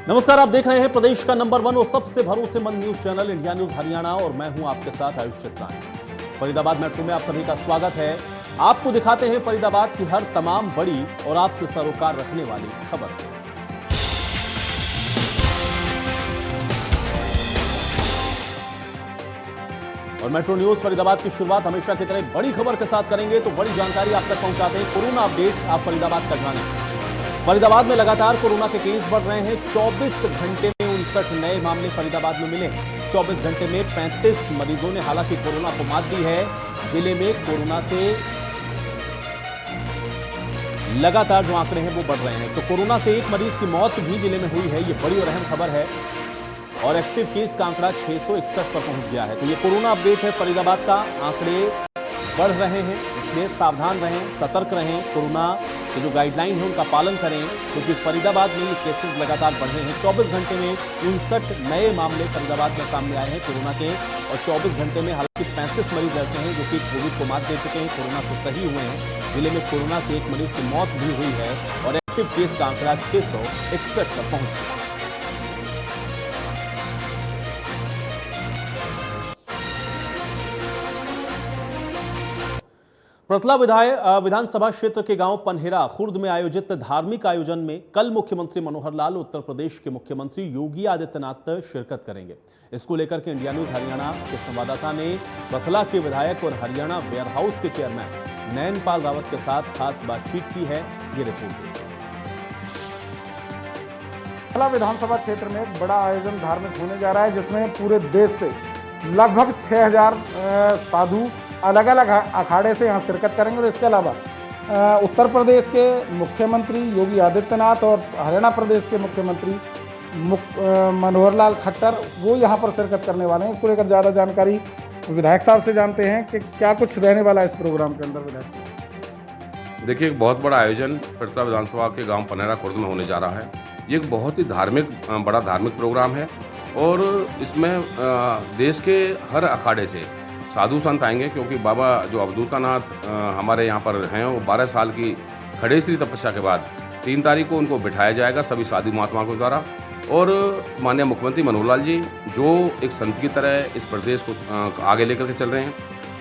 नमस्कार, आप देख रहे हैं प्रदेश का नंबर 1 और सबसे भरोसेमंद news channel India news Haryana और मैं हूं आपके साथ आयुष चित्रानी। फरीदाबाद मेट्रो में आप सभी का स्वागत है। आपको दिखाते हैं फरीदाबाद की हर तमाम बड़ी और आपसे सरोकार रखने वाली खबर। और मेट्रो न्यूज फरीदाबाद की शुरुआत हमेशा की तरह बड़ी खबर के साथ करेंगे, तो बड़ी जानकारी आप तक पहुंचाते हैं। कोरोना अपडेट आप फरीदाबाद का जानें। फरीदाबाद में लगातार कोरोना के केस बढ़ रहे हैं। 24 घंटे में 59 नए मामले फरीदाबाद में मिले। 24 घंटे में 35 मरीजों ने हालांकि कोरोना को मात दी है। जिले में कोरोना से लगातार जो आंकड़े हैं वो बढ़ रहे हैं। तो कोरोना से एक मरीज की मौत भी जिले में हुई है, ये बड़ी और अहम खबर है। और एक्टिव केस का आंकड़ा 661 पर पहुंच गया है। तो ये कोरोना अपडेट है फरीदाबाद का। आंकड़े बढ़ रहे हैं, इसलिए सावधान रहें, सतर्क रहें। कोरोना के जो गाइडलाइन है उनका पालन करें, क्योंकि फरीदाबाद में ये केसेस लगातार बढ़ रहे हैं। 24 घंटे में 59 नए मामले फरीदाबाद में सामने आए हैं कोरोना के। और 24 घंटे में हालांकि 35 मरीज ऐसे हैं जो कि कोविड को मात दे चुके हैं, कोरोना से सही हुए हैं। जिले में कोरोना से एक मरीज की मौत भी हुई है और एक्टिव केस का आंकड़ा 661 पर पहुंच गया। प्रतला विधानसभा क्षेत्र के गांव पनहेरा खुर्द में आयोजित धार्मिक आयोजन में कल मुख्यमंत्री मनोहर लाल, उत्तर प्रदेश के मुख्यमंत्री योगी आदित्यनाथ शिरकत करेंगे। इसको लेकर के इंडिया न्यूज हरियाणा के संवाददाता ने प्रतला के विधायक और हरियाणा वेयर हाउस के चेयरमैन नयनपाल रावत के साथ खास बातचीत की है। ये रिपोर्ट। प्रतला विधानसभा क्षेत्र में एक बड़ा आयोजन धार्मिक होने जा रहा है, जिसमें पूरे देश से लगभग 6000 साधु अलग अलग अखाड़े से यहाँ शिरकत करेंगे। और इसके अलावा उत्तर प्रदेश के मुख्यमंत्री योगी आदित्यनाथ और हरियाणा प्रदेश के मुख्यमंत्री मनोहर लाल खट्टर वो यहाँ पर शिरकत करने वाले हैं। इसको लेकर ज़्यादा जानकारी विधायक साहब से जानते हैं कि क्या कुछ रहने वाला है इस प्रोग्राम के अंदर। विधायक साहब, देखिए, एक बहुत बड़ा आयोजन प्रतला विधानसभा के गांव पनहेरा खुर्द में होने जा रहा है। ये एक बहुत ही बड़ा धार्मिक प्रोग्राम है और इसमें देश के हर अखाड़े से साधु संत आएंगे, क्योंकि बाबा जो अवधूतानाथ हमारे यहाँ पर हैं, वो 12 साल की खड़ेश्वरी तपस्या के बाद 3 तारीख को उनको बिठाया जाएगा सभी साधु महात्माओं के द्वारा। और माननीय मुख्यमंत्री मनोहर लाल जी जो एक संत की तरह इस प्रदेश को आगे लेकर के चल रहे हैं।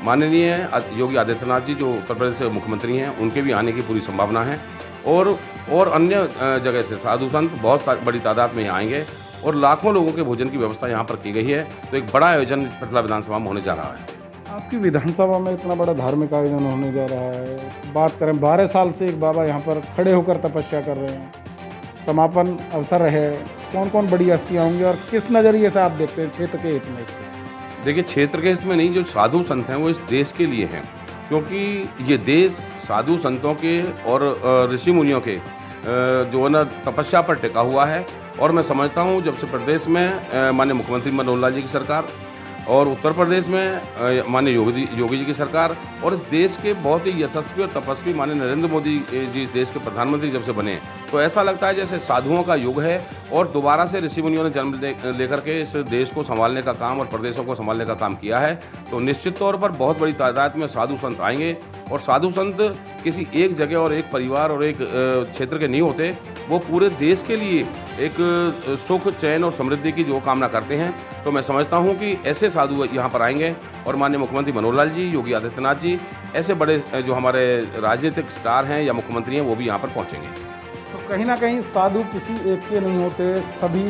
माननीय योगी आदित्यनाथ जी जो उत्तर प्रदेश के मुख्यमंत्री हैं, उनके भी आने की पूरी संभावना है। और अन्य जगह से साधु संत बहुत बड़ी तादाद में यहाँ आएंगे और लाखों लोगों के भोजन की व्यवस्था यहाँ पर की गई है। तो एक बड़ा आयोजन प्रतला विधानसभा में होने जा रहा है। आपकी विधानसभा में इतना बड़ा धार्मिक आयोजन होने जा रहा है। बात करें 12 साल से एक बाबा यहाँ पर खड़े होकर तपस्या कर रहे हैं, समापन अवसर है। कौन कौन बड़ी हस्तियाँ होंगी और किस नज़रिए से आप देखते हैं क्षेत्र के हित में इसको? देखिए, क्षेत्र के हित में नहीं, जो साधु संत हैं वो इस देश के लिए हैं, क्योंकि ये देश साधु संतों के और ऋषि मुनियों के जो है ना तपस्या पर टिका हुआ है। और मैं समझता हूँ जब से प्रदेश में माननीय मुख्यमंत्री मनोहर लाल जी की सरकार और उत्तर प्रदेश में माननीय योगी जी की सरकार और इस देश के बहुत ही यशस्वी और तपस्वी माननीय नरेंद्र मोदी जी इस देश के प्रधानमंत्री जब से बने, तो ऐसा लगता है जैसे साधुओं का युग है और दोबारा से ऋषि मुनियों ने जन्म लेकर के इस देश को संभालने का काम और प्रदेशों को संभालने का काम किया है। तो निश्चित तौर पर बहुत बड़ी तादाद में साधु संत आएंगे। और साधु संत किसी एक जगह और एक परिवार और एक क्षेत्र के नहीं होते, वो पूरे देश के लिए एक सुख, चैन और समृद्धि की जो कामना करते हैं। तो मैं समझता हूं कि ऐसे साधु यहाँ पर आएंगे और माननीय मुख्यमंत्री मनोहर लाल जी, योगी आदित्यनाथ जी, ऐसे बड़े जो हमारे राजनीतिक स्टार हैं या मुख्यमंत्री हैं, वो भी यहाँ पर पहुँचेंगे। तो कहीं ना कहीं साधु किसी एक के नहीं होते, सभी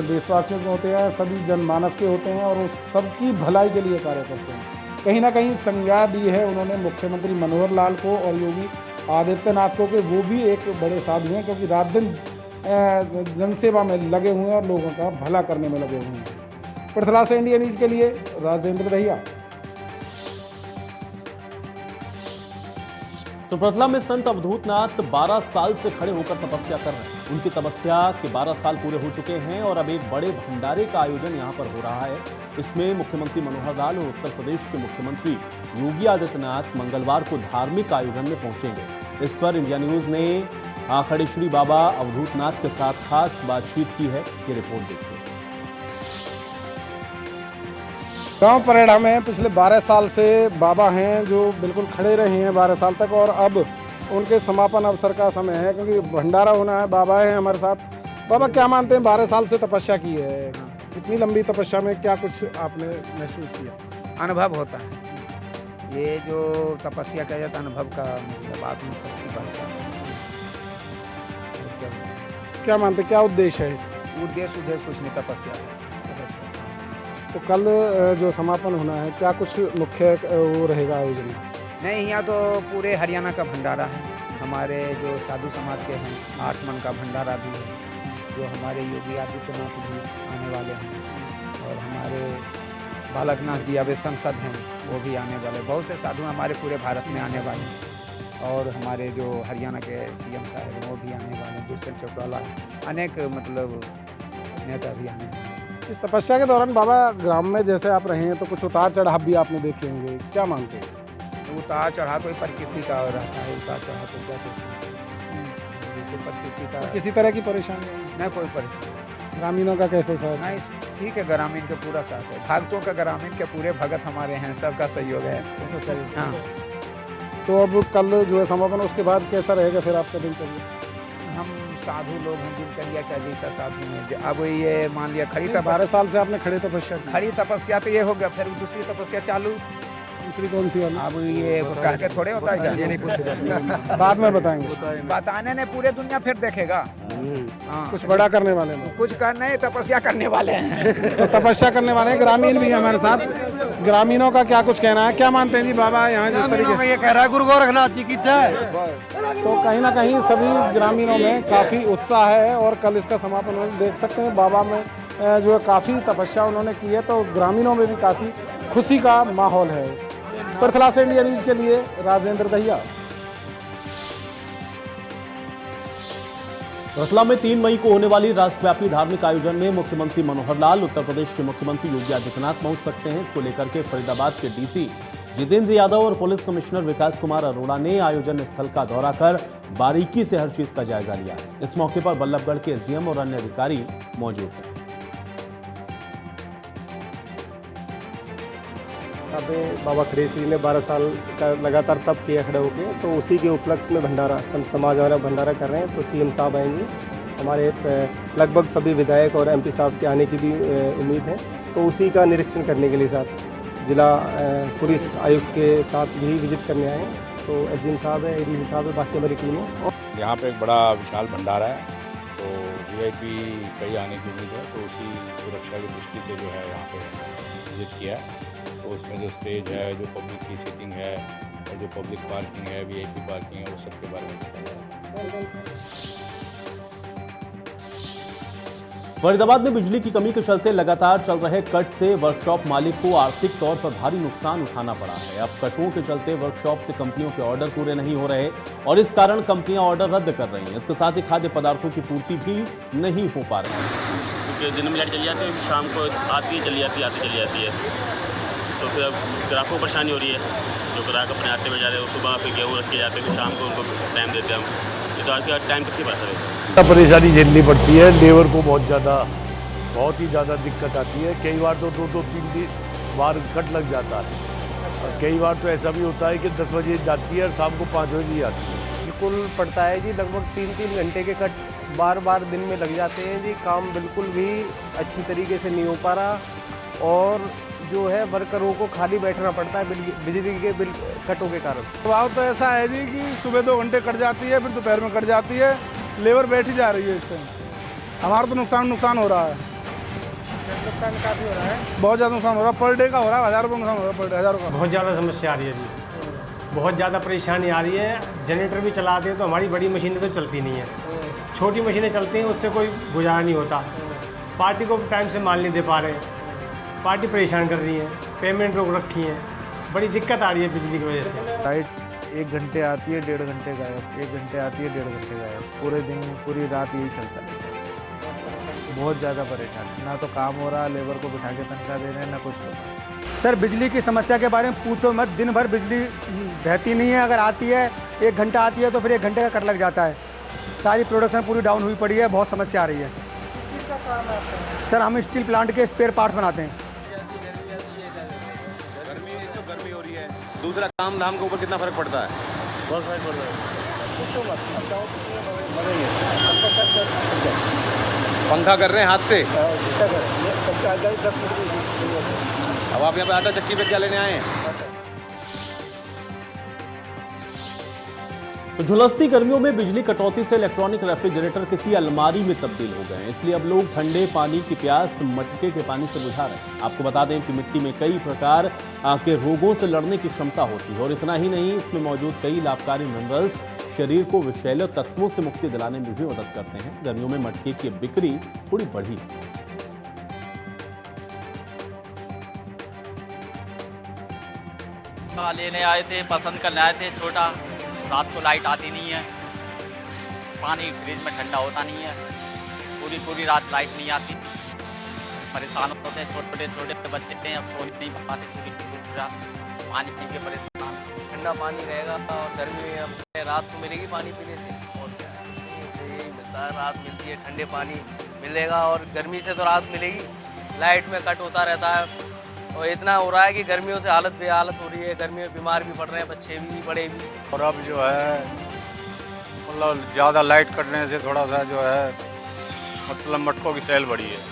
देशवासियों के होते हैं, सभी जनमानस के होते हैं और वो सबकी भलाई के लिए कार्य करते हैं। कहीं ना कहीं संज्ञा दी है उन्होंने मुख्यमंत्री मनोहर लाल को और योगी आदित्यनाथ को कि वो भी एक बड़े साधु हैं, क्योंकि रात दिन जनसेवा में लगे हुए हैं और लोगों का भला करने में लगे हुए हैं। प्रतला से इंडिया न्यूज के लिए राजेंद्र दहिया। तो प्रतला में संत अवधूतनाथ 12 साल से खड़े होकर तपस्या कर रहे हैं। उनकी तपस्या के 12 साल पूरे हो चुके हैं और अब एक बड़े भंडारे का आयोजन यहां पर हो रहा है। इसमें मुख्यमंत्री मनोहर लाल और उत्तर प्रदेश के मुख्यमंत्री योगी आदित्यनाथ मंगलवार को धार्मिक आयोजन में पहुंचेंगे। इस पर इंडिया न्यूज ने खड़ेश्वरी बाबा अवधूतनाथ के साथ खास बातचीत की है। ये रिपोर्ट देखिए। गांव परेड़ा में पिछले 12 साल से बाबा हैं जो बिल्कुल खड़े रहे हैं 12 साल तक, और अब उनके समापन अवसर का समय है, क्योंकि भंडारा होना है। बाबा हैं हमारे साथ, बाबा क्या मानते हैं, 12 साल से तपस्या की है, इतनी लंबी तपस्या में क्या कुछ आपने महसूस किया? अनुभव होता है, ये जो तपस्या किया जाता है अनुभव का मतलब आत्मशक्ति बढ़ता है। क्या मानते हैं, क्या उद्देश्य है इसका? उद्देश्य कुछ नहीं, तपस्या है। तो कल जो समापन होना है, क्या कुछ मुख्य वो रहेगा आयोजन? नहीं, यहाँ तो पूरे हरियाणा का भंडारा है, हमारे जो साधु समाज के हैं 8 मन का भंडारा भी है, जो हमारे योगी आदित्यनाथ भी आने वाले हैं, और हमारे बालकनाथ जी अभी सांसद हैं वो भी आने वाले, बहुत से साधु हमारे पूरे भारत में आने वाले हैं, और हमारे जो हरियाणा के सीएम साहब हैं वो भी आने वाले हैं, दूसरे चौटाला, अनेक मतलब नेता भी आने वाले हैं। इस तपस्या के दौरान बाबा ग्राम में जैसे आप रहे हैं तो कुछ उतार चढ़ाव भी आपने देखे होंगे, क्या मानते हैं? उतार चढ़ाव कोई प्रकृति का रहता है, उतार चढ़ाव तो क्या कोई प्रकृति का, किसी तरह की परेशानी नहीं कोई परेशानी। ग्रामीणों का कैसे साथ? नहीं, ठीक है, ग्रामीण का पूरा साथ है, भक्तों का ग्रामीण के पूरे भगत हमारे हैं, सबका सहयोग है। हाँ, तो अब कल जो है समापन, उसके बाद कैसा रहेगा फिर आपका दिनचर्या? हम साधु लोग हैं, दिनचर्या का जैसा साधु हैं। अब ये मान लिया खड़ी 12 साल से आपने खड़े तपस्या की, खड़ी तपस्या तो ये हो गया, फिर दूसरी तपस्या चालू। दूसरी कौन सी वाली? अब ये कह के थोड़े होता है, ये नहीं पूछ बाद में बताएंगे, बताने ने पूरे दुनिया फिर देखेगा। हाँ, कुछ बड़ा करने वाले हैं, कुछ करने नहीं, तपस्या करने वाले हैं। तो तपस्या करने वाले हैं, ग्रामीण भी हैं हमारे साथ। ग्रामीणों का क्या कुछ कहना है, क्या मानते हैं जी बाबा यहाँ जिस तरीके से ये कह रहा है गुरु गोरखनाथ जी की जय। तो कहीं ना कहीं सभी ग्रामीणों में काफ़ी उत्साह है, और कल इसका समापन में देख सकते हैं बाबा में जो है काफ़ी तपस्या उन्होंने की है, तो ग्रामीणों में भी काफ़ी खुशी का माहौल है। पृथला से इंडिया न्यूज़ के लिए राजेंद्र दहिया। रतलाम में 3 मई को होने वाली राष्ट्रव्यापी धार्मिक आयोजन में मुख्यमंत्री मनोहर लाल, उत्तर प्रदेश के मुख्यमंत्री योगी आदित्यनाथ पहुंच सकते हैं। इसको लेकर के फरीदाबाद के डीसी जितेंद्र यादव और पुलिस कमिश्नर विकास कुमार अरोड़ा ने आयोजन स्थल का दौरा कर बारीकी से हर चीज का जायजा लिया है। इस मौके पर बल्लभगढ़ के एसडीएम और अन्य अधिकारी मौजूद हैं। अभी बाबा खड़ेश्वरी ने 12 साल का लगातार तप किया खड़े होकर, तो उसी के उपलक्ष्य में भंडारा, संत समाज वाला भंडारा कर रहे हैं। तो सीएम साहब आएंगे, हमारे लगभग सभी विधायक और एमपी साहब के आने की भी उम्मीद है। तो उसी का निरीक्षण करने के लिए साथ जिला पुलिस आयुक्त के साथ भी विजिट करने आए हैं। तो एसडीएम साहब है, एडीसी साहब है, बाकी हमारी टीम है। यहाँ पे एक बड़ा विशाल भंडारा है, तो वीआईपी कई आने की उम्मीद है, तो उसी सुरक्षा की दृष्टि से जो है यहाँ पे विजिट किया है। तो उसमें जो स्टेज है, जो पब्लिक की सीटिंग है, और जो पब्लिक पार्किंग है, वीआईपी पार्किंग है, उस सब के बारे में बताया। फरीदाबाद में बिजली की कमी के चलते लगातार चल रहे कट से वर्कशॉप मालिक को आर्थिक तौर पर भारी नुकसान उठाना पड़ा है। अब कटों के चलते वर्कशॉप से कंपनियों के ऑर्डर पूरे नहीं हो रहे, और इस कारण कंपनियां ऑर्डर रद्द कर रही हैं। इसके साथ ही खाद्य पदार्थों की पूर्ति भी नहीं हो पा रही है, क्योंकि दिन में लाइट चली जाती है, शाम को आती चली जाती है, आती चली जाती है। तो फिर अब ग्राहकों को परेशानी हो रही है, जो ग्राहक अपने आते हुए जा रहे हैं, सुबह फिर गेहूँ रख के जाते हैं, फिर शाम को उनको टाइम देते हैं हम। तो आज का टाइम किसी बात है, परेशानी झेलनी पड़ती है, लेबर को बहुत ही ज़्यादा दिक्कत आती है। कई बार तो 2-3 बार कट लग जाता है, और कई बार तो ऐसा भी होता है कि 10 बजे जाती है और शाम को 5 बजे आती है। बिल्कुल पड़ता है जी, लगभग 3-3 घंटे के कट बार दिन में लग जाते हैं जी। काम बिल्कुल भी अच्छी तरीके से नहीं हो पा रहा, और जो है वर्करों को खाली बैठना पड़ता है बिजली के बिल कटों के कारण। प्रभाव तो ऐसा है जी कि सुबह 2 घंटे कट जाती है, फिर दोपहर में कट जाती है, लेबर बैठी जा रही है। इससे हमारा तो नुकसान हो रहा है, नुकसान काफ़ी हो रहा है, बहुत ज़्यादा नुकसान हो रहा है। पर डे का हो रहा है, 1000 रुपये नुकसान हो रहा है पर डे, 1000 रुपये। बहुत ज़्यादा समस्या आ रही है जी, बहुत ज़्यादा परेशानी आ रही है। जनरेटर भी चलाते हैं तो हमारी बड़ी मशीनें तो चलती नहीं है, छोटी मशीनें चलती हैं, उससे कोई गुजारा नहीं होता। पार्टी को टाइम से माल नहीं दे पा रहे, पार्टी परेशान कर रही है, पेमेंट रोक रखी है, बड़ी दिक्कत आ रही है बिजली की वजह से। लाइट 1 घंटे आती है, 1.5 घंटे गायब, 1 घंटे आती है, 1.5 घंटे गायब, पूरे दिन पूरी रात यही चलता है। बहुत ज़्यादा परेशान, ना तो काम हो रहा, लेबर को बिठा के तनख्वाह दे रहे हैं, ना कुछ हो रहा। सर बिजली की समस्या के बारे में पूछो मत, दिन भर बिजली बहती नहीं है, अगर आती है 1 घंटा आती है तो फिर 1 घंटे का कट लग जाता है। सारी प्रोडक्शन पूरी डाउन हुई पड़ी है, बहुत समस्या आ रही है। किस का काम है आपका? सर हम स्टील प्लांट के स्पेयर पार्ट्स बनाते हैं। गर्मी हो रही है, दूसरा काम धाम के ऊपर कितना फर्क पड़ता है? बहुत फर्क पड़ रहा है। पंखा कर रहे हैं हाथ से। अब आप यहाँ पे आटा चक्की पे क्या लेने आए हैं? तो झुलसती गर्मियों में बिजली कटौती से इलेक्ट्रॉनिक रेफ्रिजरेटर किसी अलमारी में तब्दील हो गए हैं। इसलिए अब लोग ठंडे पानी की प्यास मटके के पानी से बुझा रहे हैं। आपको बता दें कि मिट्टी में कई प्रकार के रोगों से लड़ने की क्षमता होती है और इतना ही नहीं, इसमें मौजूद कई लाभकारी मिनरल्स शरीर को विषैले तत्वों से मुक्ति दिलाने में भी मदद करते हैं। गर्मियों में मटके की बिक्री थोड़ी बढ़ी है। लेने आए थे, पसंद करने आए थे। छोटा, रात को लाइट आती नहीं है, पानी फ्रिज में ठंडा होता नहीं है, पूरी रात लाइट नहीं आती, परेशान होते हैं। छोटे छोटे बच्चे अब सो नहीं पाते, पूरी रात पानी पी के परेशान। ठंडा पानी रहेगा और गर्मी में अब रात को मिलेगी पानी पीने से, और क्या है, इससे यही मिलता है, रात मिलती है, ठंडे पानी मिलेगा और गर्मी से तो राहत मिलेगी। लाइट में कट होता रहता है और इतना हो रहा है कि गर्मियों से हालत बेहालत हो रही है। गर्मी में बीमार भी पड़ रहे हैं, बच्चे भी, बड़े भी। और अब जो है मतलब ज़्यादा लाइट कटने से थोड़ा सा जो है मतलब मटकों की सेल बढ़ी है।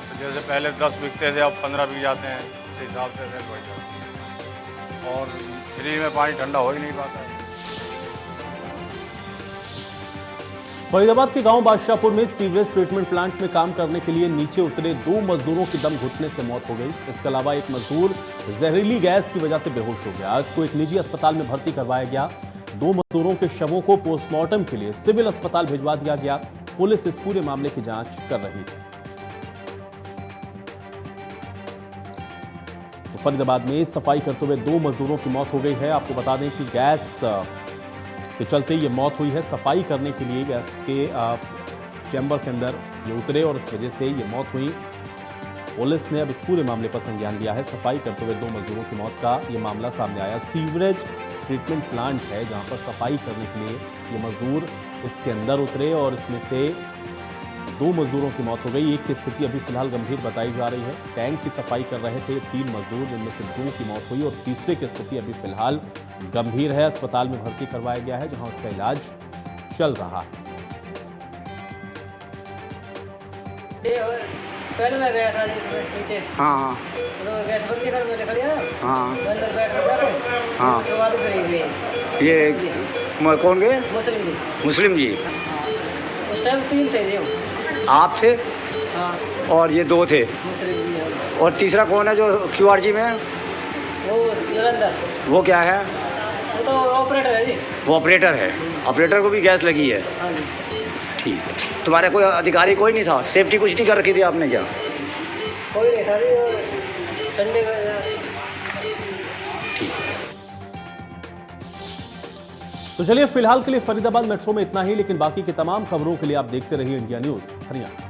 तो जैसे पहले 10 बिकते थे, अब 15 बिक जाते हैं, इस हिसाब से सेल बढ़ जाती है और फ्रिज में पानी ठंडा हो ही नहीं पाता है। फरीदाबाद के गांव बादशाहपुर में सीवरेज ट्रीटमेंट प्लांट में काम करने के लिए नीचे उतरे 2 मजदूरों की दम घुटने से मौत हो गई। इसके अलावा एक मजदूर जहरीली गैस की वजह से बेहोश हो गया। इसको एक निजी अस्पताल में भर्ती करवाया गया। 2 मजदूरों के शवों को पोस्टमार्टम के लिए सिविल अस्पताल भिजवा दिया गया। पुलिस इस पूरे मामले की जांच कर रही है। तो फरीदाबाद में सफाई करते हुए 2 मजदूरों की मौत हो गई है। आपको बता दें कि गैस के चलते ये मौत हुई है। सफाई करने के लिए गैस के चैम्बर के अंदर ये उतरे और इस वजह से ये मौत हुई। पुलिस ने अब इस पूरे मामले पर संज्ञान लिया है। सफाई करते हुए 2 मजदूरों की मौत का ये मामला सामने आया। सीवरेज ट्रीटमेंट प्लांट है जहां पर सफाई करने के लिए ये मजदूर इसके अंदर उतरे और इसमें से 2 मजदूरों की मौत हो गई। एक की स्थिति अभी फिलहाल गंभीर बताई जा रही है। टैंक की सफाई कर रहे थे 3 मजदूर, जिनमें से 2 की मौत हुई और तीसरे की स्थिति अभी फिलहाल गंभीर है। अस्पताल में भर्ती करवाया गया है जहां उसका इलाज चल रहा है। पहले मैं गया था नीचे। हाँ तो गैस बंद के घर में खड़ी है। हाँ अंदर बैठ कर हाँ। उसके बाद फिर गए। ये कौन गए? मुस्लिम जी। मुस्लिम जी। उस टाइम 3 थे जी। आप थे? हाँ। और ये 2 थे? मुस्लिम जी। और तीसरा कौन है जो QRG में? वो निरंतर। वो क्या है? वो तो ऑपरेटर है जी। वो ऑपरेटर है। ऑपरेटर को भी गैस लगी है? हाँ जी। ठीक है। तुम्हारे कोई अधिकारी कोई नहीं था? सेफ्टी कुछ नहीं कर रखी थी आपने क्या? कोई नहीं था जी, संडे का। तो चलिए फिलहाल के लिए फरीदाबाद मेट्रो में इतना ही, लेकिन बाकी की तमाम खबरों के लिए आप देखते रहिए इंडिया न्यूज़ हरियाणा।